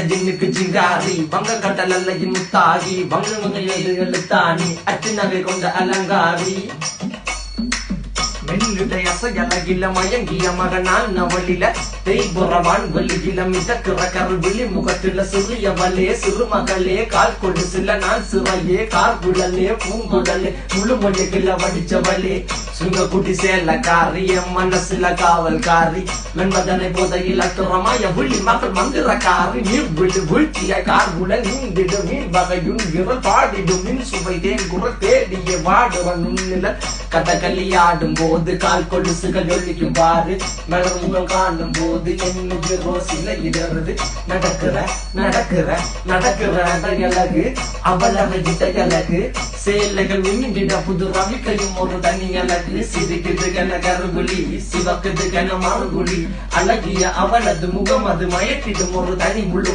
ஜின்னுக்கு ஜிங்காரி வங்க கடலல்ல முத்தாகி வங்க எழுத்தாணி அச்சு நகை கொண்ட அலங்காரி மெல்லுடைய அசையலகில மயங்கிய மகனான் நவளில தேய்புறவான் வெளியில மிதக்கிற கருவிழி முகத்தில சிறியவளே சிறுமகளே கால் கொடு சில நான் சிறையே கார்குழலே பூங்குடலே முழுமொழிகள வடிச்சவளே சுங்க குட்டி சேலக்காரி என் மனசுல காவல்காரி மென்பதனை போதையில் அத்துறமாய விழி மகள் மந்திரக்காரி நீர் விழு வீழ்ச்சிய கார்குழல் நீந்திடு மீன் வகையுன் விரல் பாடிடும் மின் சுவை தேன் குரல் தேடிய வாடுவன் உன்னில கதகளியாடும் போது கால் கொலுசுகள் ஒழிக்கும் பாரு மலர் முகம் காணும் போது என்னுடைய ரோசில இடறது நடக்கிற நடக்கிற நடக்கிற அழகு அவளவை அழகு சேலைகள் உண்ணிட புது ரவிக்கையும் ஒரு தனி அழகு சிரிக்குது கன கருகுலி சிவக்குது கன மறுகுலி அழகிய அவளது முகம் அது மயக்கிடும் ஒரு தனி முழு